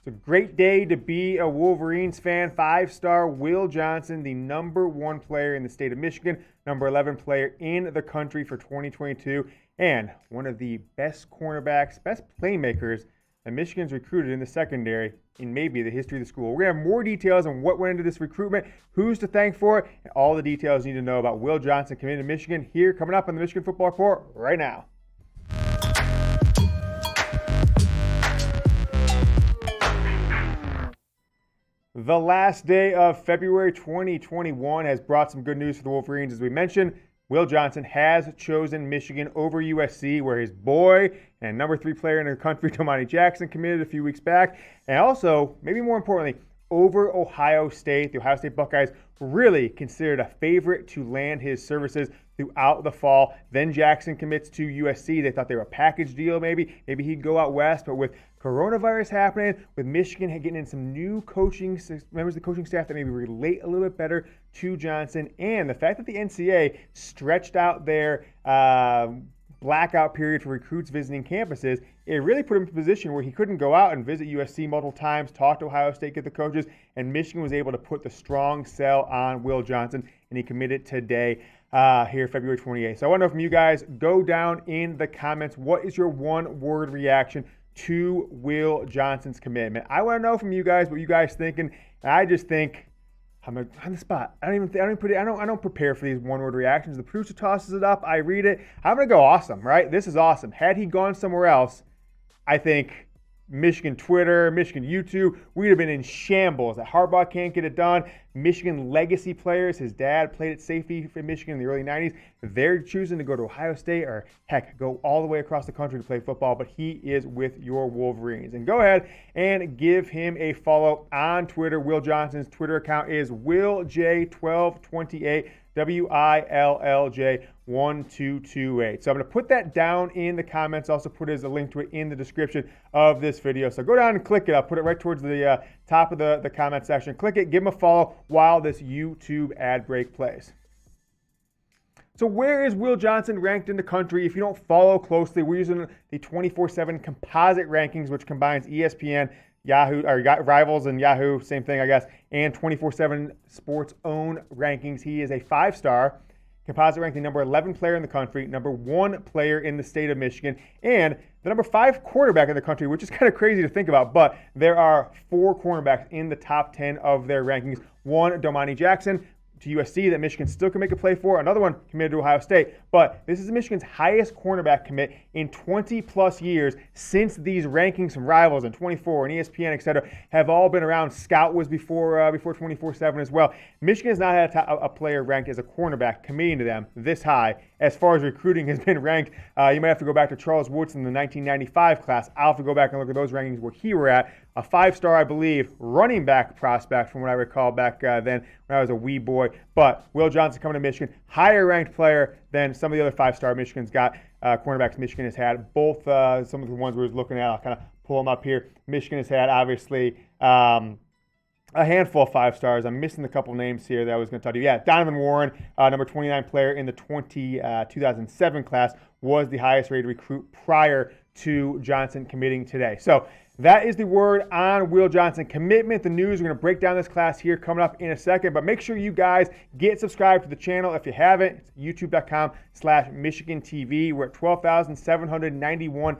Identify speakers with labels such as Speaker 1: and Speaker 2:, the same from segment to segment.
Speaker 1: It's a great day to be a Wolverines fan. 5-star Will Johnson, the number 1 player in the state of Michigan, number 11 player in the country for 2022, and one of the best cornerbacks, best playmakers that Michigan's recruited in the secondary in maybe the history of the school. We're going to have more details on what went into this recruitment, who's to thank for it, and all the details you need to know about Will Johnson coming to Michigan here coming up on the Michigan Football Report right now. The last day of February 2021 has brought some good news for the Wolverines. As we mentioned, Will Johnson has chosen Michigan over USC, where his boy and number 3 player in the country, Domani committed a few weeks back. And also, maybe more importantly, over Ohio State. The Ohio State Buckeyes really considered a favorite to land his services throughout the fall. Then Jackson commits to USC. They thought they were a package deal maybe. Maybe he'd go out west. But with coronavirus happening, with Michigan getting in some new members of the coaching staff that maybe relate a little bit better to Johnson, and the fact that the NCAA stretched out their blackout period for recruits visiting campuses, it really put him in a position where he couldn't go out and visit USC multiple times, talk to Ohio State, get the coaches, and Michigan was able to put the strong sell on Will Johnson, and he committed today here February 28th. So I want to know from you guys, go down in the comments, what is your one-word reaction to Will Johnson's commitment? I want to know from you guys what you guys thinking, and I just think, I'm on the spot. I don't prepare for these one-word reactions. The producer tosses it up. I read it. I'm gonna go awesome, right? This is awesome. Had he gone somewhere else, I think Michigan Twitter, Michigan YouTube, we'd have been in shambles. That Harbaugh can't get it done. Michigan legacy players, his dad played at safety for Michigan in the early 90s. They're choosing to go to Ohio State or, heck, go all the way across the country to play football, but he is with your Wolverines. And go ahead and give him a follow on Twitter. Will Johnson's Twitter account is WillJ1228, WILLJ1228. So I'm going to put that down in the comments. Also put a link to it in the description of this video. So go down and click it. I'll put it right towards the top of the comment section. Click it, give him a follow while this YouTube ad break plays. So where is Will Johnson ranked in the country? If you don't follow closely, we're using the 24/7 composite rankings, which combines ESPN, Yahoo, or Rivals and Yahoo, same thing, I guess, and 24/7 Sports' own rankings. He is a 5-star composite ranking number 11 player in the country, number 1 player in the state of Michigan, and the number 5 quarterback in the country, which is kind of crazy to think about, but there are 4 cornerbacks in the top 10 of their rankings. 1, Domani to USC that Michigan still can make a play for. Another one committed to Ohio State. But this is Michigan's highest cornerback commit in 20-plus years since these rankings from Rivals and 24 and ESPN, et cetera, have all been around. Scout was before 24/7 as well. Michigan has not had a player ranked as a cornerback committing to them this high. As far as recruiting has been ranked, you might have to go back to Charles Woods in the 1995 class. I'll have to go back and look at those rankings where he were at. A 5-star, I believe, running back prospect from what I recall back then when I was a wee boy. But Will Johnson coming to Michigan, higher ranked player than some of the other 5-star Michigan's got. Cornerbacks Michigan has had. Both some of the ones we were looking at, I'll kind of pull them up here. Michigan has had, obviously, a handful of 5-stars. I'm missing a couple names here that I was going to tell you. Yeah, Donovan Warren, number 29 player in the 2007 class, was the highest rated recruit prior to Johnson committing today. So that is the word on Will Johnson commitment. The news, we're going to break down this class here coming up in a second, but make sure you guys get subscribed to the channel if you haven't. It's youtube.com/Michigan TV. We're at 12,791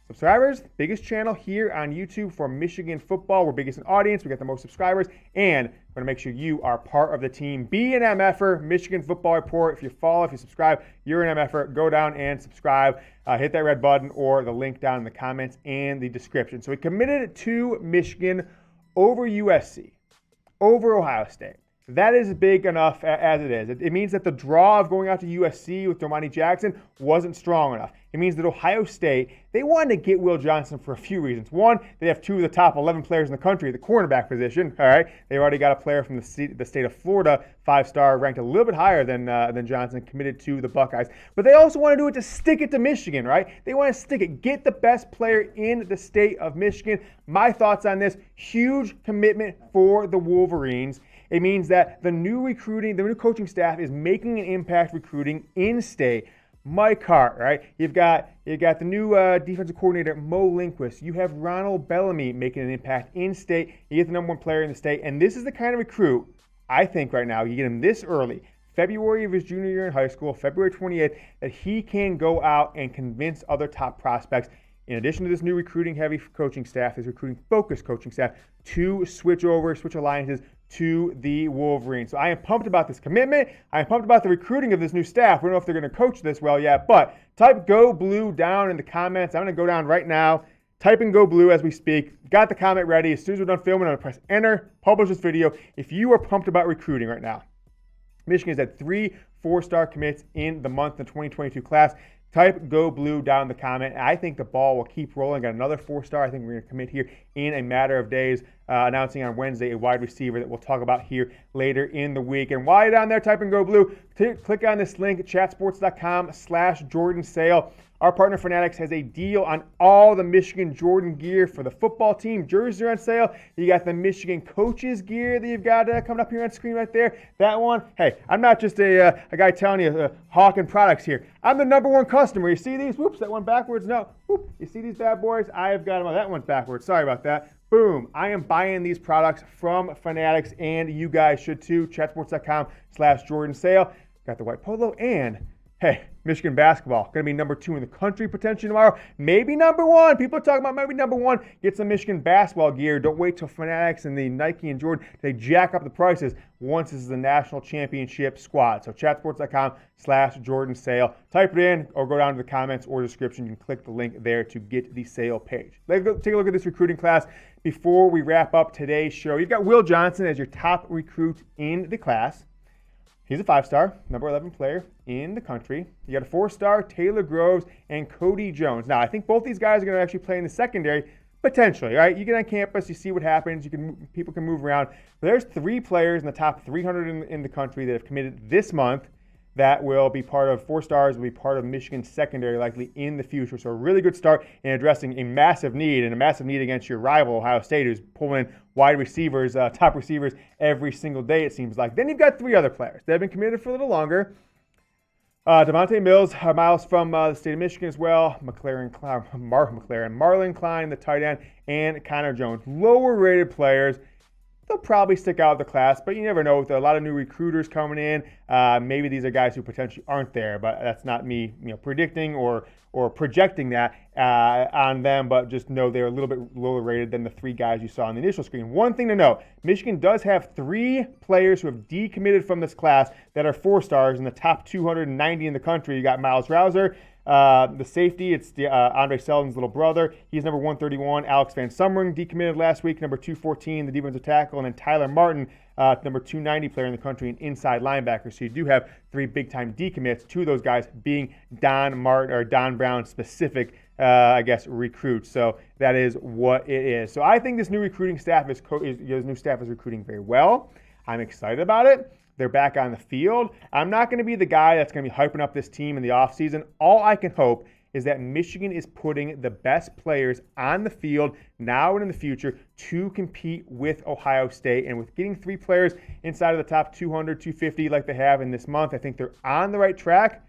Speaker 1: subscribers. Biggest channel here on YouTube for Michigan football. We're biggest in audience. We got the most subscribers, and we're going to make sure you are part of the team. Be an MFer, Michigan Football Report. If you follow, if you subscribe, you're an MFer. Go down and subscribe. Hit that red button or the link down in the comments and the description. So he committed to Michigan over USC, over Ohio State. That is big enough as it is. It means that the draw of going out to USC with Domani Jackson wasn't strong enough. It means that Ohio State, they wanted to get Will Johnson for a few reasons. One, they have 2 of the top 11 players in the country at the cornerback position. All right, they've already got a player from the state of Florida, 5-star, ranked a little bit higher than Johnson, committed to the Buckeyes. But they also want to do it to stick it to Michigan, right? They want to stick it, get the best player in the state of Michigan. My thoughts on this: huge commitment for the Wolverines. It means that the new coaching staff is making an impact recruiting in state. Mike Hart, right? You got the new defensive coordinator, Mo Lindquist. You have Ronald Bellamy making an impact in state. You get the number one player in the state. And this is the kind of recruit, I think right now, you get him this early, February of his junior year in high school, February 28th, that he can go out and convince other top prospects, in addition to this new recruiting heavy coaching staff, this recruiting focused coaching staff, to switch alliances to the Wolverine. So I am pumped about this commitment. I am pumped about the recruiting of this new staff. We don't know if they're going to coach this well yet, but type Go Blue down in the comments. I'm going to go down right now. Type in Go Blue as we speak. Got the comment ready. As soon as we're done filming, I'm going to press enter, publish this video. If you are pumped about recruiting right now, Michigan has had 3 4-star commits in the month of 2022 class. Type Go Blue down in the comment. I think the ball will keep rolling. Got another 4-star. I think we're going to commit here in a matter of days, announcing on Wednesday a wide receiver that we'll talk about here later in the week. And while you're down there typing Go Blue, click on this link, chatsports.com/Jordan Sale. Our partner Fanatics has a deal on all the Michigan Jordan gear for the football team. Jerseys are on sale. You got the Michigan coaches gear that you've got coming up here on screen right there. That one, hey, I'm not just a guy telling you hawking products here. I'm the number one customer. You see these? Whoops, that one backwards. No. Whoop. You see these bad boys? I've got them. Oh, that one's backwards. Sorry about that. Boom. I am buying these products from Fanatics, and you guys should too. Chatsports.com/Jordan Sale. Got the white polo, and hey, Michigan basketball, going to be number 2 in the country potentially tomorrow. Maybe number 1. People are talking about maybe number 1. Get some Michigan basketball gear. Don't wait till Fanatics and the Nike and Jordan, they jack up the prices once this is the national championship squad. So chatsports.com/Jordan Sale. Type it in or go down to the comments or description. You can click the link there to get the sale page. Let's go take a look at this recruiting class before we wrap up today's show. You've got Will Johnson as your top recruit in the class. He's a 5-star, number 11 player in the country. You got a 4-star, Taylor Groves and Kody Jones. Now, I think both these guys are going to actually play in the secondary, potentially, right? You get on campus, you see what happens. People can move around. But there's 3 players in the top 300 in the country that have committed this month that will be part of 4 stars, will be part of Michigan's secondary likely in the future. So a really good start in addressing a massive need, and a massive need against your rival, Ohio State, who's pulling in wide receivers, top receivers every single day, it seems like. Then you've got 3 other players that have been committed for a little longer. Davonte Miles from the state of Michigan as well. Marlin Klein, the tight end, and Connor Jones. Lower rated players. They'll probably stick out of the class, but you never know. With a lot of new recruiters coming in, maybe these are guys who potentially aren't there, but that's not me predicting or projecting that on them, but just know they're a little bit lower rated than the 3 guys you saw on the initial screen. One thing to note, Michigan does have 3 players who have decommitted from this class that are 4 stars in the top 290 in the country. You got Miles Rouser, the safety, it's Andre Seldon's little brother. He's number 131. Alex Van Summering decommitted last week, number 214, the defensive tackle. And then Tyler Martin, number 290 player in the country, an inside linebacker. So you do have 3 big-time decommits, 2 of those guys being Don Brown specific, recruits. So that is what it is. So I think this new recruiting staff is recruiting very well. I'm excited about it. They're back on the field. I'm not going to be the guy that's going to be hyping up this team in the offseason. All I can hope is that Michigan is putting the best players on the field now and in the future to compete with Ohio State. And with getting 3 players inside of the top 200, 250 like they have in this month, I think they're on the right track.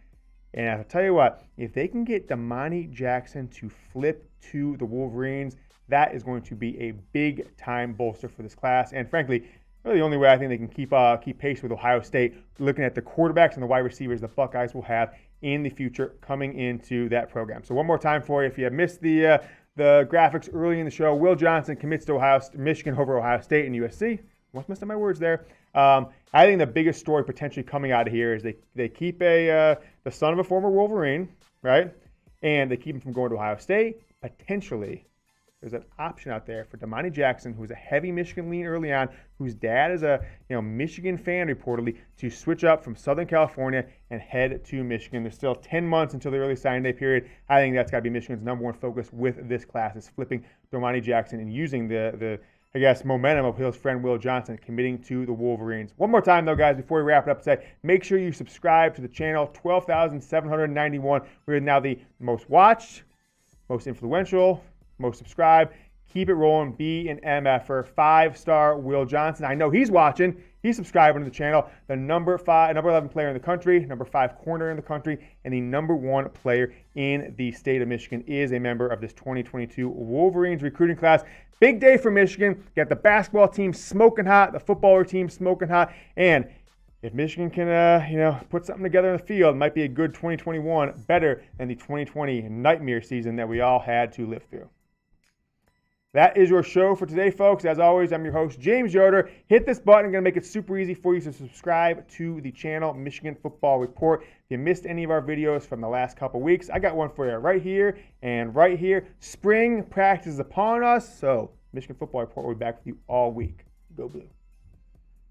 Speaker 1: And I'll tell you what, if they can get Domani Jackson to flip to the Wolverines, that is going to be a big-time bolster for this class. And frankly, really the only way I think they can keep pace with Ohio State, looking at the quarterbacks and the wide receivers the Buckeyes will have in the future coming into that program. So one more time for you, if you have missed the graphics early in the show, Will Johnson commits to Michigan over Ohio State and USC. Almost messed up my words there. I think the biggest story potentially coming out of here is they keep the son of a former Wolverine, right? And they keep him from going to Ohio State. Potentially, there's an option out there for Domani Jackson, who's a heavy Michigan lean early on, whose dad is a Michigan fan reportedly, to switch up from Southern California and head to Michigan. There's still 10 months until the early signing day period. I think that's got to be Michigan's number 1 focus with this class, is flipping Domani Jackson and using the momentum of his friend Will Johnson committing to the Wolverines. One more time, though, guys, before we wrap it up today, make sure you subscribe to the channel. 12,791. We are now the most watched, most influential, most subscribed. Keep it rolling. Be an MFer. 5-star Will Johnson. I know he's watching. he's subscribing to the channel. The number 11 player in the country, number 5 corner in the country, and the number 1 player in the state of Michigan is a member of this 2022 Wolverines recruiting class. Big day for Michigan. Got the basketball team smoking hot, the footballer team smoking hot, and if Michigan can, put something together in the field, it might be a good 2021, better than the 2020 nightmare season that we all had to live through. That is your show for today, folks. As always, I'm your host, James Yoder. Hit this button. I'm going to make it super easy for you to subscribe to the channel, Michigan Football Report. If you missed any of our videos from the last couple weeks, I got one for you right here and right here. Spring practice is upon us, so Michigan Football Report will be back with you all week. Go Blue.